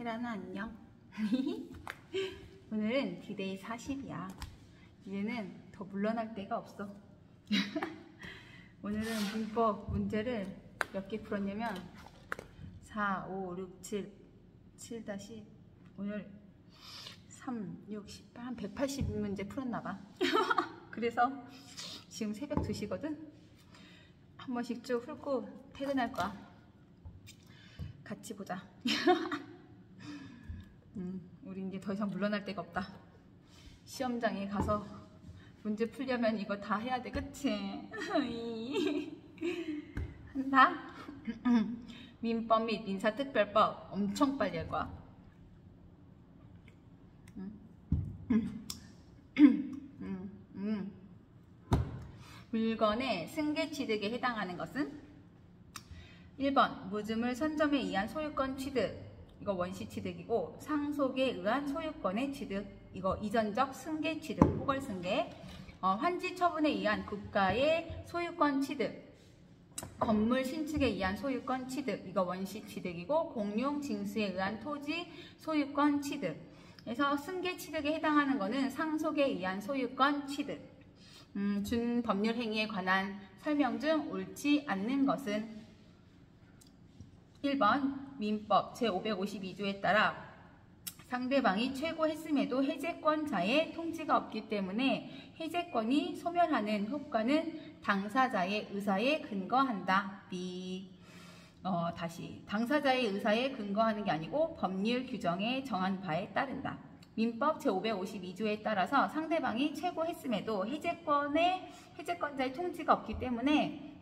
혜란아 안녕. 오늘은 디데이 40이야. 이제는 더 물러날 데가 없어. 오늘은 문법 문제를 몇 개 풀었냐면 4, 5, 6, 7 다시 오늘 3, 6, 18, 한 180문제 풀었나봐. 그래서 지금 새벽 2시거든? 한 번씩 쭉 훑고 퇴근할 거야. 같이 보자. 우리 이제 더 이상 물러날 데가 없다. 시험장에 가서 문제 풀려면 이거 다 해야 돼, 그치? 한다? 민법 및 민사특별법 엄청 빨리 할 거야. 물건의 승계취득에 해당하는 것은 1번 무주물 선점에 의한 소유권 취득, 이거 원시 취득이고, 상속에 의한 소유권의 취득, 이거 이전적 승계 취득, 포괄 승계. 환지 처분에 의한 국가의 소유권 취득, 건물 신축에 의한 소유권 취득, 이거 원시 취득이고, 공용 징수에 의한 토지 소유권 취득. 그래서 승계 취득에 해당하는 거는 상속에 의한 소유권 취득. 준 법률 행위에 관한 설명 중 옳지 않는 것은 1번 민법 제552조에 따라 상대방이 최고했음에도 해제권자의 통지가 없기 때문에 해제권이 소멸하는 효과는 당사자의 의사에 근거한다. B. 다시 당사자의 의사에 근거하는 게 아니고 법률 규정에 정한 바에 따른다. 민법 제552조에 따라서 상대방이 최고했음에도 해제권자의 통지가 없기 때문에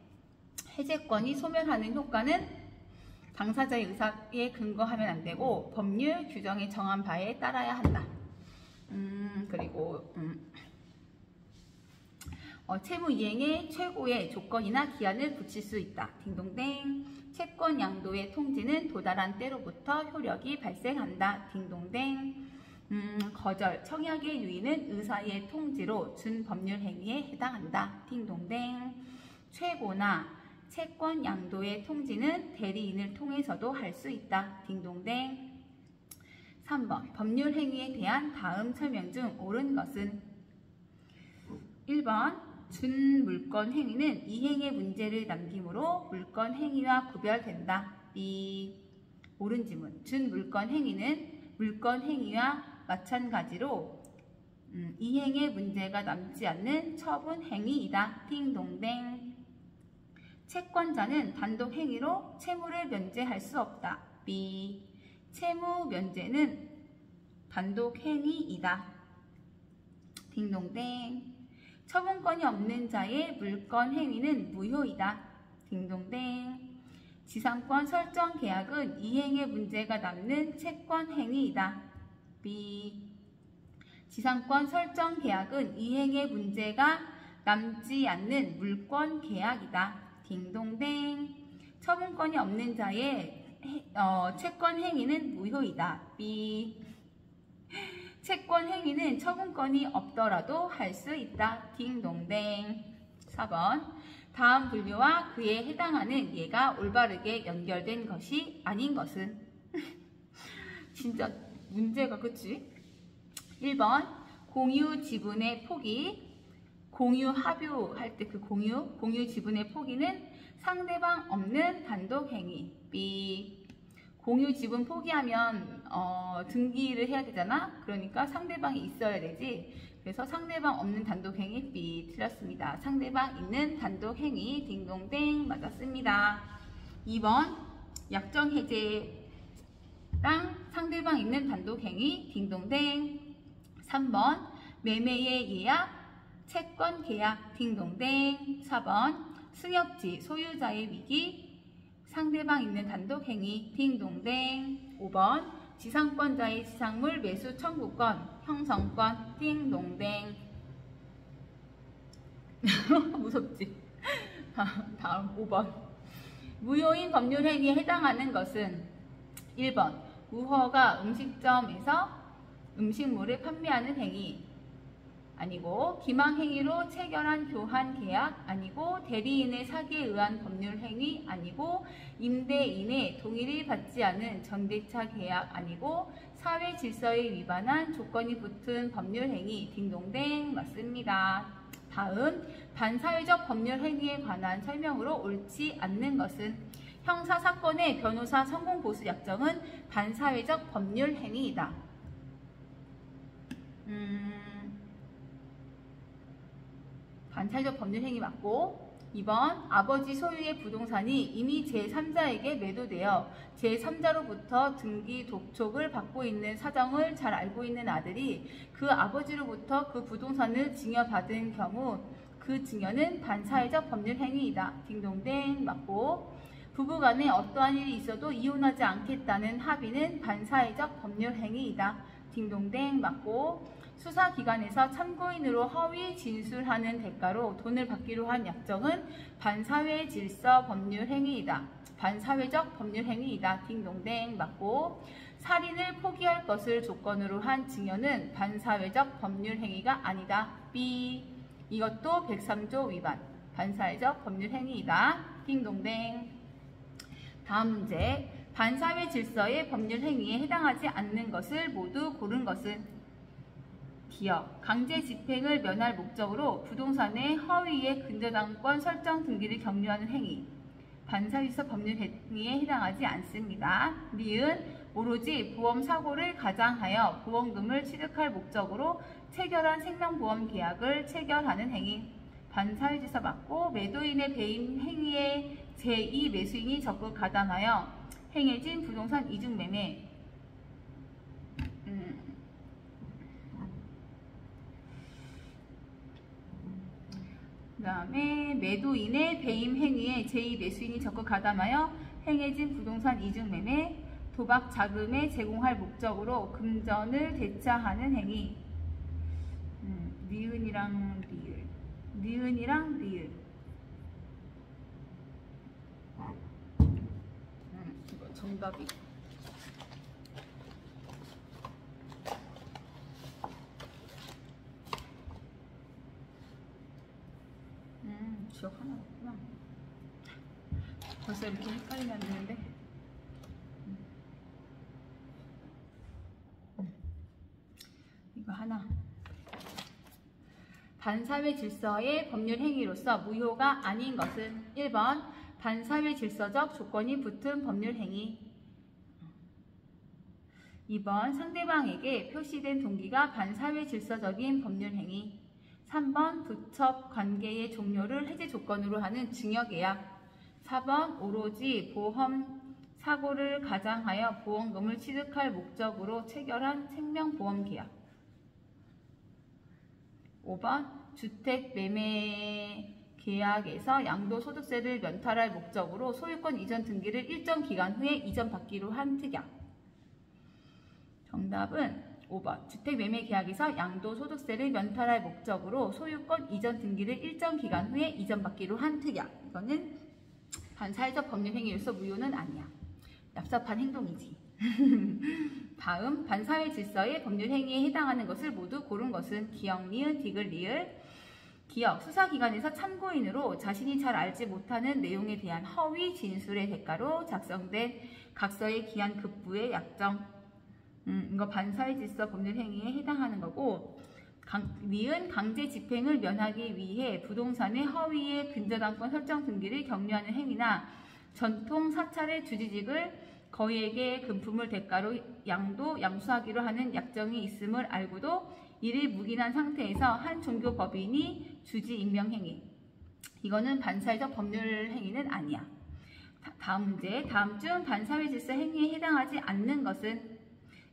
해제권이 소멸하는 효과는 당사자의 의사에 근거하면 안 되고 법률 규정에 정한 바에 따라야 한다. 그리고 채무 이행에 최고의 조건이나 기한을 붙일 수 있다. 딩동댕. 채권 양도의 통지는 도달한 때로부터 효력이 발생한다. 딩동댕. 거절, 청약의 유인은 의사의 통지로 준 법률 행위에 해당한다. 딩동댕. 최고나 채권 양도의 통지는 대리인을 통해서도 할 수 있다. 딩동댕. 3번 법률 행위에 대한 다음 설명 중 옳은 것은 1번 준 물권 행위는 이행의 문제를 남기므로 물권 행위와 구별된다. B. 옳은 지문. 준 물권 행위는 물권 행위와 마찬가지로 이행의 문제가 남지 않는 처분 행위이다. 딩동댕. 채권자는 단독 행위로 채무를 면제할 수 없다. B. 채무 면제는 단독 행위이다. 딩동댕. 처분권이 없는 자의 물권 행위는 무효이다. 딩동댕. 지상권 설정 계약은 이행의 문제가 남는 채권 행위이다. B. 지상권 설정 계약은 이행의 문제가 남지 않는 물권 계약이다. 딩동댕. 처분권이 없는 자의 채권 행위는 무효이다. B. 채권 행위는 처분권이 없더라도 할 수 있다. 딩동댕. 4번 다음 분류와 그에 해당하는 예가 올바르게 연결된 것이 아닌 것은 진짜 문제가 그치? 1번 공유 지분의 포기. 공유 합유할 때 그 공유 지분의 포기는 상대방 없는 단독 행위. B. 공유 지분 포기하면 등기를 해야 되잖아. 그러니까 상대방이 있어야 되지. 그래서 상대방 없는 단독 행위. B. 틀렸습니다. 상대방 있는 단독 행위. 딩동댕. 맞았습니다. 2번 약정 해제랑 상대방 있는 단독 행위. 딩동댕. 3번 매매의 예약 채권 계약. 딩동댕. 4번 승역지 소유자의 위기 상대방 있는 단독 행위. 딩동댕. 5번 지상권자의 지상물 매수 청구권 형성권. 딩동댕. 무섭지? 다음 5번 무효인 법률 행위에 해당하는 것은 1번 우허가 음식점에서 음식물을 판매하는 행위. 아니고 기망행위로 체결한 교환 계약 아니고 대리인의 사기에 의한 법률 행위 아니고 임대인의 동의를 받지 않은 전대차 계약 아니고 사회 질서에 위반한 조건이 붙은 법률 행위 딩동댕 맞습니다. 다음 반사회적 법률 행위에 관한 설명으로 옳지 않는 것은 형사사건의 변호사 성공보수 약정은 반사회적 법률 행위이다. 반사회적 법률 행위 맞고 2번 아버지 소유의 부동산이 이미 제3자에게 매도되어 제3자로부터 등기 독촉을 받고 있는 사정을 잘 알고 있는 아들이 그 아버지로부터 그 부동산을 증여받은 경우 그 증여는 반사회적 법률 행위이다. 딩동댕 맞고 부부간에 어떠한 일이 있어도 이혼하지 않겠다는 합의는 반사회적 법률 행위이다. 딩동댕 맞고 수사기관에서 참고인으로 허위 진술하는 대가로 돈을 받기로 한 약정은 반사회 질서 법률 행위이다. 반사회적 법률 행위이다. 딩동댕 맞고 살인을 포기할 것을 조건으로 한 증여는 반사회적 법률 행위가 아니다. B. 이것도 103조 위반. 반사회적 법률 행위이다. 딩동댕. 다음 문제. 반사회 질서의 법률 행위에 해당하지 않는 것을 모두 고른 것은 기업, 강제 집행을 면할 목적으로 부동산의 허위의 근저당권 설정 등기를 격려하는 행위. 반사회질서 법률 행위에 해당하지 않습니다. 니은, 오로지 보험사고를 가장하여 보험금을 취득할 목적으로 체결한 생명보험 계약을 체결하는 행위. 반사회질서 맞고 매도인의 배임 행위에 제2 매수인이 적극 가담하여 행해진 부동산 이중매매. 그 다음에 매도인의 배임 행위에 제2 매수인이 적극 가담하여 행해진 부동산 이중매매, 도박 자금에 제공할 목적으로 금전을 대차하는 행위. 니은이랑 리을. 니은이랑 리을. 이거 정답이. 지역 하나 없구나. 벌써 이렇게 헷갈리면 안 되는데. 이거 하나. 반사회 질서의 법률 행위로서 무효가 아닌 것은 1번 반사회 질서적 조건이 붙은 법률 행위. 2번 상대방에게 표시된 동기가 반사회 질서적인 법률 행위. 3번 부첩 관계의 종료를 해지 조건으로 하는 증여계약. 4번 오로지 보험 사고를 가장하여 보험금을 취득할 목적으로 체결한 생명보험계약. 5번 주택 매매 계약에서 양도소득세를 면탈할 목적으로 소유권 이전 등기를 일정 기간 후에 이전받기로 한 특약. 정답은 5번 주택매매계약에서 양도소득세를 면탈할 목적으로 소유권 이전 등기를 일정 기간 후에 이전받기로 한 특약. 이거는 반사회적 법률 행위로서 무효는 아니야. 얍삽한 행동이지. 다음 반사회 질서의 법률 행위에 해당하는 것을 모두 고른 것은 기역, 니은, 디귿, 리을. 기역, 수사기관에서 참고인으로 자신이 잘 알지 못하는 내용에 대한 허위 진술의 대가로 작성된 각서의 기한 급부의 약정. 이거 반사회 질서 법률 행위에 해당하는 거고, 니은 강제 집행을 면하기 위해 부동산의 허위의 근저당권 설정 등기를 격려하는 행위나 전통 사찰의 주지직을 거액의 금품을 대가로 양수하기로 하는 약정이 있음을 알고도 이를 묵인한 상태에서 한 종교 법인이 주지 임명 행위. 이거는 반사회적 법률 행위는 아니야. 다음 문제. 다음 중 반사회 질서 행위에 해당하지 않는 것은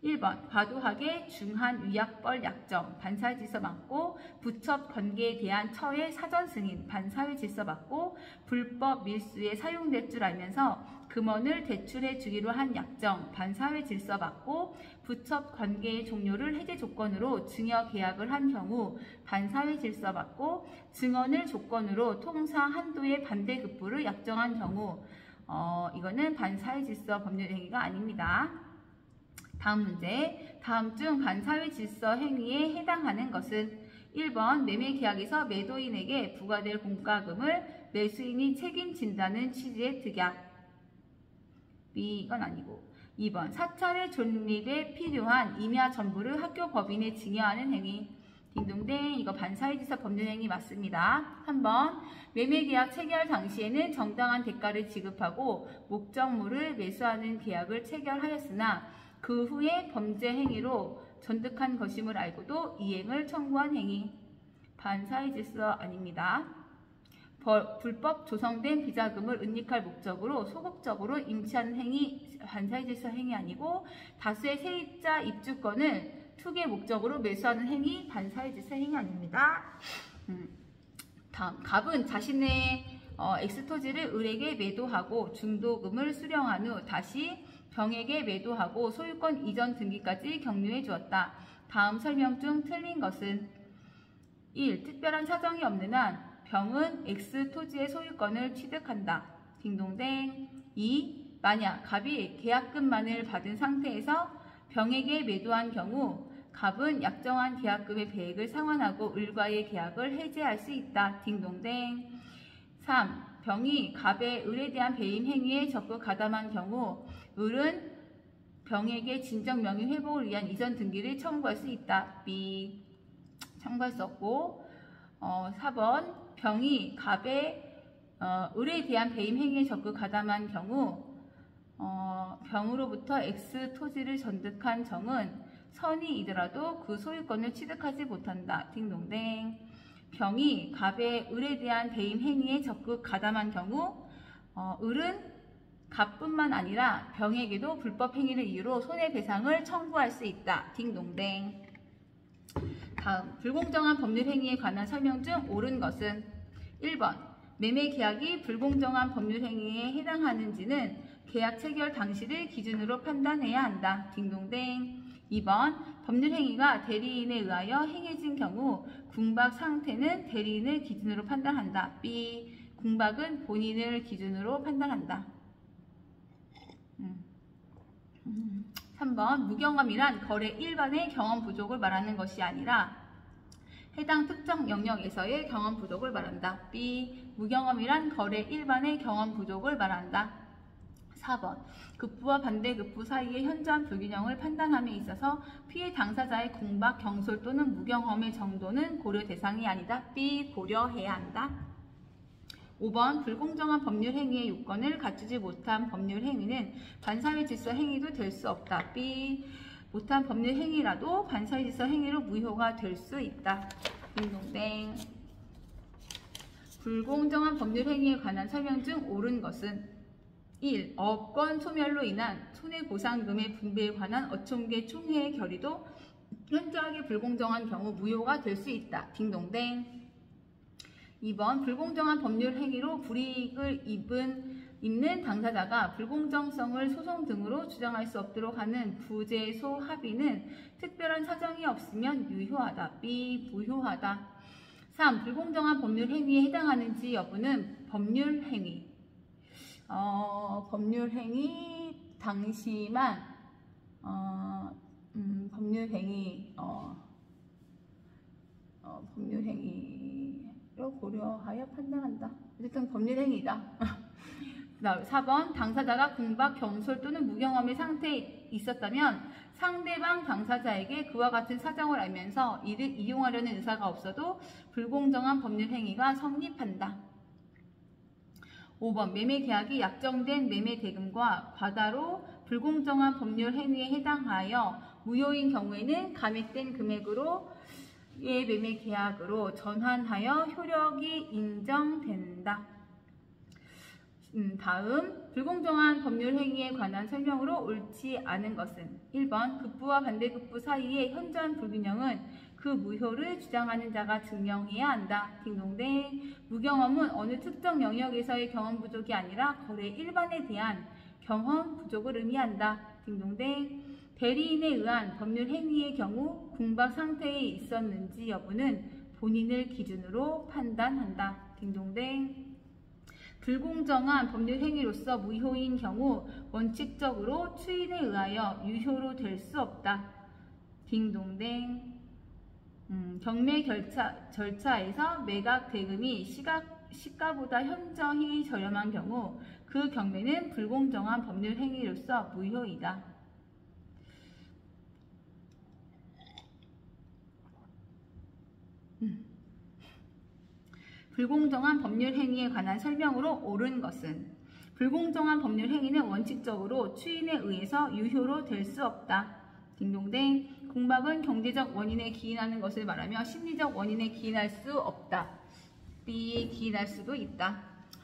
1번 과도하게 중한 위약벌 약정. 반사회 질서 맞고 부첩 관계에 대한 처의 사전 승인. 반사회 질서 맞고 불법 밀수에 사용될 줄 알면서 금원을 대출해 주기로 한 약정. 반사회 질서 맞고 부첩 관계의 종료를 해제 조건으로 증여 계약을 한 경우. 반사회 질서 맞고 증언을 조건으로 통사 한도의 반대 급부를 약정한 경우. 이거는 반사회 질서 법률 행위가 아닙니다. 다음 문제. 다음 중 반사회 질서 행위에 해당하는 것은 1번 매매계약에서 매도인에게 부과될 공과금을 매수인이 책임진다는 취지의 특약. B. 이건 아니고. 2번 사찰의 존립에 필요한 임야 전부를 학교 법인에 증여하는 행위. 딩동댕. 이거 반사회지사 법률행위 맞습니다. 3번 매매계약 체결 당시에는 정당한 대가를 지급하고 목적물을 매수하는 계약을 체결하였으나 그 후에 범죄 행위로 전득한 것임을 알고도 이행을 청구한 행위. 반사회질서 아닙니다. 불법 조성된 비자금을 은닉할 목적으로 소극적으로 임치하는 행위. 반사회질서 행위 아니고 다수의 세입자 입주권을 투기 목적으로 매수하는 행위. 반사회질서 행위 아닙니다. 다음 갑은 자신의 X토지를 을에게 매도하고 중도금을 수령한 후 다시 병에게 매도하고 소유권 이전 등기까지 격려해 주었다. 다음 설명 중 틀린 것은 1. 특별한 사정이 없는 한 병은 X토지의 소유권을 취득한다. 딩동댕. 2. 만약 갑이 계약금만을 받은 상태에서 병에게 매도한 경우 갑은 약정한 계약금의 배액을 상환하고 을과의 계약을 해지할 수 있다. 딩동댕. 3. 병이 갑의 을에 대한 배임 행위에 적극 가담한 경우 을은 병에게 진정 명의 회복을 위한 이전 등기를 청구할 수 있다. B. 청구할 수 없고 4번 병이 갑의 을에 대한 배임 행위에 적극 가담한 경우 병으로부터 X 토지를 전득한 정은 선의이더라도 그 소유권을 취득하지 못한다. 딩동댕. 병이 갑의 을에 대한 배임 행위에 적극 가담한 경우 을은 갑뿐만 아니라 병에게도 불법 행위를 이유로 손해배상을 청구할 수 있다. 딩동댕. 다음 불공정한 법률 행위에 관한 설명 중 옳은 것은 1번 매매계약이 불공정한 법률 행위에 해당하는지는 계약 체결 당시를 기준으로 판단해야 한다. 딩동댕. 2번 법률 행위가 대리인에 의하여 행해진 경우 궁박 상태는 대리인을 기준으로 판단한다. B. 궁박은 본인을 기준으로 판단한다. 3번 무경험이란 거래 일반의 경험 부족을 말하는 것이 아니라 해당 특정 영역에서의 경험 부족을 말한다. B. 무경험이란 거래 일반의 경험 부족을 말한다. 4번 급부와 반대급부 사이의 현저한 불균형을 판단함에 있어서 피해 당사자의 궁박, 경솔 또는 무경험의 정도는 고려 대상이 아니다. B. 고려해야 한다. 5번 불공정한 법률 행위의 요건을 갖추지 못한 법률 행위는 반사회 질서 행위도 될 수 없다. B. 못한 법률 행위라도 반사회 질서 행위로 무효가 될 수 있다. 딩동댕. 불공정한 법률 행위에 관한 설명 중 옳은 것은 1. 업권 소멸로 인한 손해보상금의 분배에 관한 어촌계 총회의 결의도 현저하게 불공정한 경우 무효가 될 수 있다. 딩동댕. 2번 불공정한 법률 행위로 불이익을 입는 당사자가 불공정성을 소송 등으로 주장할 수 없도록 하는 부재소 합의는 특별한 사정이 없으면 유효하다. B. 무효하다. 3. 불공정한 법률 행위에 해당하는지 여부는 법률 행위 당시만 법률 행위로 고려하여 판단한다. 어쨌든 법률 행위다. 4번 당사자가 궁박, 경솔 또는 무경험의 상태에 있었다면 상대방 당사자에게 그와 같은 사정을 알면서 이를 이용하려는 의사가 없어도 불공정한 법률 행위가 성립한다. 5번 매매계약이 약정된 매매대금과 과다로 불공정한 법률 행위에 해당하여 무효인 경우에는 감액된 금액으로 매매계약으로 전환하여 효력이 인정된다. 다음 불공정한 법률 행위에 관한 설명으로 옳지 않은 것은 1번 급부와 반대급부 사이의 현저한 불균형은 그 무효를 주장하는 자가 증명해야 한다. 딩동댕. 무경험은 어느 특정 영역에서의 경험 부족이 아니라 거래 일반에 대한 경험 부족을 의미한다. 딩동댕. 대리인에 의한 법률 행위의 경우 궁박 상태에 있었는지 여부는 본인을 기준으로 판단한다. 딩동댕. 불공정한 법률 행위로서 무효인 경우 원칙적으로 추인에 의하여 유효로 될 수 없다. 딩동댕. 경매 절차에서 매각 대금이 시가보다 현저히 저렴한 경우 그 경매는 불공정한 법률 행위로서 무효이다. 불공정한 법률 행위에 관한 설명으로 옳은 것은 불공정한 법률 행위는 원칙적으로 추인에 의해서 유효로 될 수 없다. 딩동댕. 공박은 경제적 원인에 기인하는 것을 말하며 심리적 원인에 기인할 수 없다. B. 기인할 수도 있다.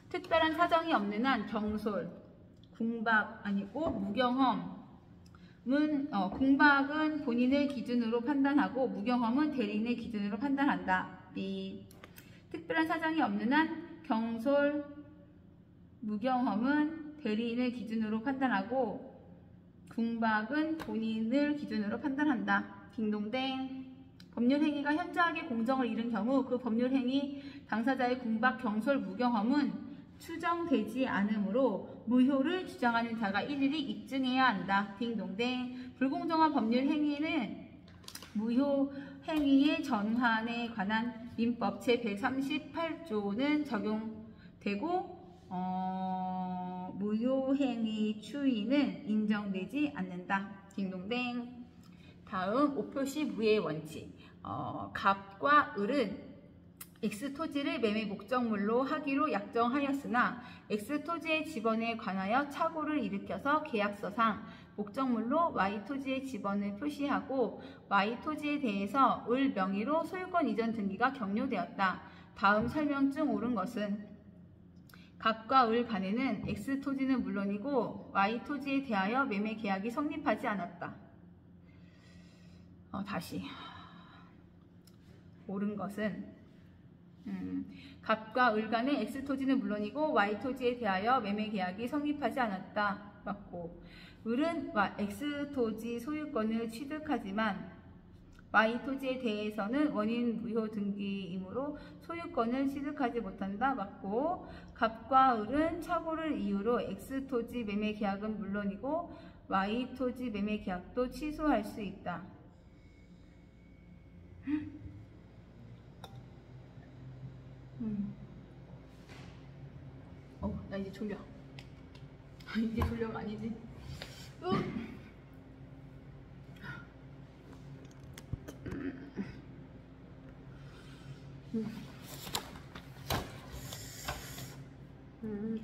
특별한 사정이 없는 한 경솔, 공박 아니고 무경험은 공박은 본인을 기준으로 판단하고 무경험은 대리인의 기준으로 판단한다. B. 특별한 사정이 없는 한 경솔, 무경험은 대리인을 기준으로 판단하고 궁박은 본인을 기준으로 판단한다. 딩동댕. 법률행위가 현저하게 공정을 잃은 경우 그 법률행위 당사자의 궁박, 경솔, 무경험은 추정되지 않으므로 무효를 주장하는 자가 일일이 입증해야 한다. 딩동댕. 불공정한 법률행위는 무효행위의 전환에 관한 민법 제138조는 적용되고 무효행위 추인은 인정되지 않는다. 딩동댕. 다음 5표시 무예의 원칙. 갑과 을은 X토지를 매매 목적물로 하기로 약정하였으나 X토지의 지번에 관하여 착오를 일으켜서 계약서상 목적물로 Y토지의 지번을 표시하고 Y토지에 대해서 을 명의로 소유권 이전 등기가 격려되었다. 다음 설명 중 옳은 것은 갑과 을 간에는 X토지는 물론이고 Y토지에 대하여 매매 계약이 성립하지 않았다. 다시. 옳은 것은 갑과 을 간의 X토지는 물론이고 Y토지에 대하여 매매 계약이 성립하지 않았다. 맞고. 을은 X토지 소유권을 취득하지만 Y토지에 대해서는 원인 무효 등기이므로 소유권을 취득하지 못한다. 맞고. 갑과 을은 착오를 이유로 X토지 매매 계약은 물론이고 Y토지 매매 계약도 취소할 수 있다. 나 이제 졸려. 이제 졸려가 아니지.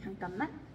잠깐만.